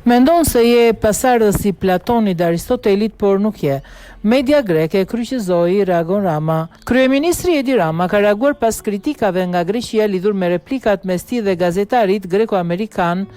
Mendon se je pasardhës i Platonit dhe Aristotelit, por nuk je. Media greke kryqëzoi, reagon Rama. Kryeministri Edi Rama ka reaguar pas kritikave nga Greqia lidhur me replikat mes tij dhe gazetarit greko-amerikan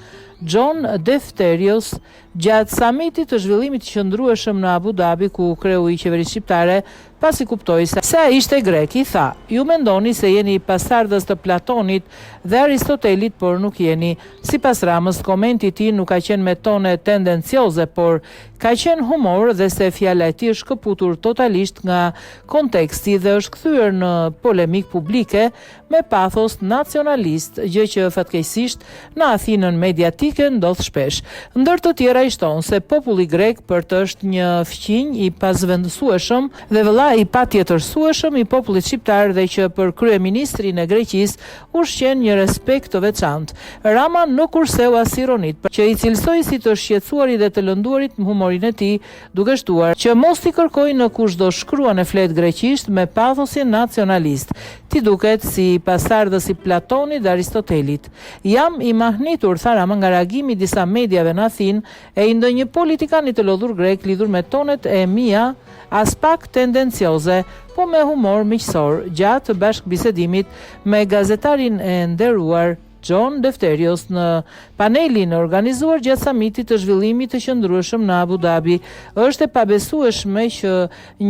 John Defterios gjatë samitit të zhvillimit të qëndrueshëm në Abu Dhabi, ku kreu i qeverisë shqiptare pasi kuptoi se ai ishte grek, i tha: "Ju mendoni se jeni pasardhës të Platonit dhe Aristotelit, por nuk jeni." Sipas Ramës, komenti i tij nuk ka qenë me tone tendencioze, por ka qenë humor dhe se fjala e tij është shkëputur totalisht nga konteksti dhe është kthyer në polemik publike me pathos nacionalist, gjë që fatkeqësisht në Athinën mediatike ndodh shpesh. Ndër të tjera i shton se populli grek për të është një fqinj i pasvendësueshëm dhe vëlla i patjetërsueshëm i popullit shqiptar dhe që për kryeministrin e Greqisë ushqen një respekt të veçantë. Rama nuk kurseu as ironit, që i cilësoi si të shqetësuarit dhe të lënduarit me humorin e tij, duke shtuar që mos i kërkojë në kushdo shkruan e flet greqisht me pathosin nacionalist. Ti duket si pasardhës i Platonit dhe Aristotelit. Jam i mahnitur, tha Rama, nga reagimi i disa mediave në Athinë e i ndonjë politikani të lodhur grek lidhur me tonet e mia as pak tendencioze, po me humor miqësor, gjatë bashkëbisedimit me gazetarin e nderuar John Defterios në panelin organizuar gjatë samitit të zhvillimit të qëndrueshëm në Abu Dhabi. Është e pabesueshme që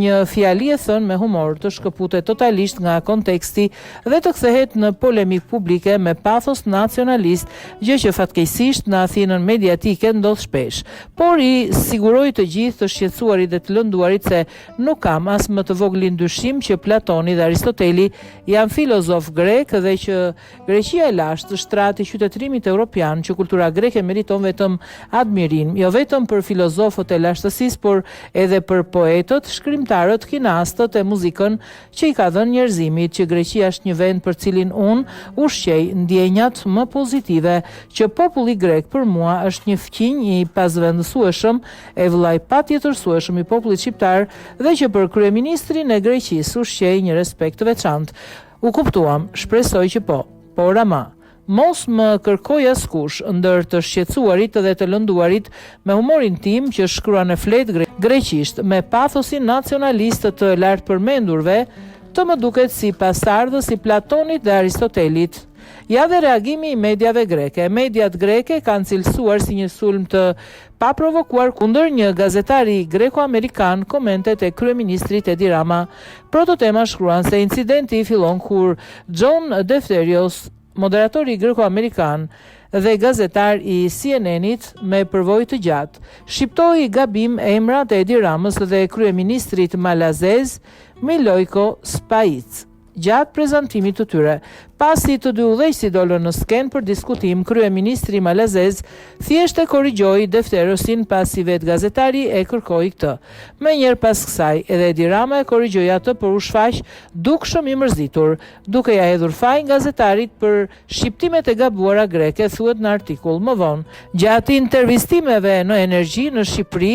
një fjali e thënë me humor të shkëputet totalisht nga konteksti dhe të kthehet në polemik publike me pathos nacionalist, gjë që fatkeqësisht në Athinën mediatike ndodh shpesh. Por i siguroi të gjithë të shqetësuarit dhe të lënduarit se nuk kam as më të voglin dyshim që Platoni dhe Aristoteli janë filozof grek dhe që Greqia e lashtë, shtrati qytetërimit evropian, që kultura greke meriton vetëm admirim, jo vetëm për filozofët e lashtësisë, por edhe për poetët, shkrimtarët, kinastët e muzikën që i ka dhënë njerëzimit, që Greqia është një vend për cilin unë ushqej ndjenjat më pozitive, që populli grek për mua është një fqinj i pasvendësueshëm, e vëllai patjetërsueshëm i popullit shqiptar dhe që për kryeministrin e Greqisë ushqej një respekt të veçantë. U kuptuam, shpresoj që po. Por Rama, mos më kërkoj askush ndër të shqetësuarit dhe të lënduarit me humorin tim që shkruan e flet greqisht me pathosin nacionalist të lartë përmendurve, të më duket si pasardhës i Platonit dhe Aristotelit. Ja dhe reagimi i mediave greke. Mediat greke kanë cilësuar si një sulm të paprovokuar kundër një gazetari greko-amerikan komentet e kryeministrit Edi Rama. Prototema shkruan se incidenti fillon kur John Defterios, moderatori greko-amerikan dhe gazetar i CNN-it me përvojë të gjatë, shqiptoi gabim emrat e Edi Ramës dhe kryeministrit malazez Milojko Spajic gjatë prezantimit të tyre. Pasi të dy udhëheqësit dolën në skenë për diskutim, kryeministri malazez thjesht e korrigjoi Defteriosin pasi vetë gazetari e kërkoi këtë. Menjëherë pas kësaj, edhe Edi Rama e korrigjoi atë, por u shfaq dukshëm i mërzitur, duke ja hedhur fajin gazetarit për shqiptimet e gabuara greke, thuhet në artikull më vonë. Gjatë intervistimeve në Energji në Shqipëri,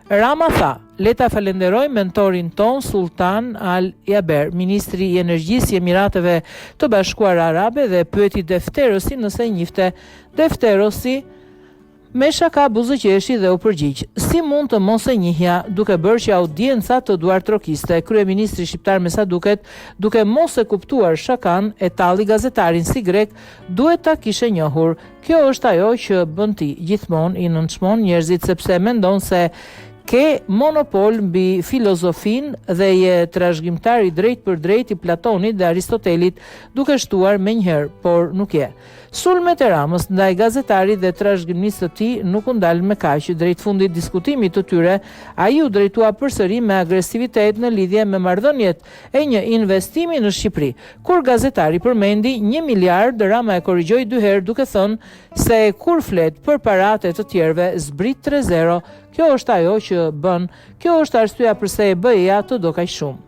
Rama tha: "Leta falenderoj mentorin ton Sultan Al Jaber, ministri i energjisë i Emirateve të Bashkuara Arabe, dhe pyeti Defterosin nëse njihte. Defterosi me shaka buzëqeshi dhe u përgjigj: si mund të mos e njihja, duke bërë që audienca të duartrokiste. Kryeministri shqiptar, me sa duket, duke mos e kuptuar shakan, e talli gazetarin si grek, duhet ta kishe njohur. Kjo është ajo që bën ti, gjithmonë i nënçmon njerëzit sepse mendon se ke monopol mbi filozofin dhe je trashëgimtar i drejt për drejt i Platonit dhe Aristotelit, duke shtuar menjëherë, por nuk je." Sulmet e Ramës ndaj gazetarit dhe trashëgimisë të tij nuk u ndalën me kaq. Drejt fundit diskutimit të tyre, ai u drejtua përsëri me agresivitet në lidhje me marrëdhëniet e një investimi në Shqipëri. Kur gazetari përmendi 1 miliard, Rama e korrigjoi 2 herë duke thënë se kur flet për paratë të tjerëve zbrit 3-0. Kjo është ajo që bën, kjo është arsyeja pse e bëi atë do kaq shumë.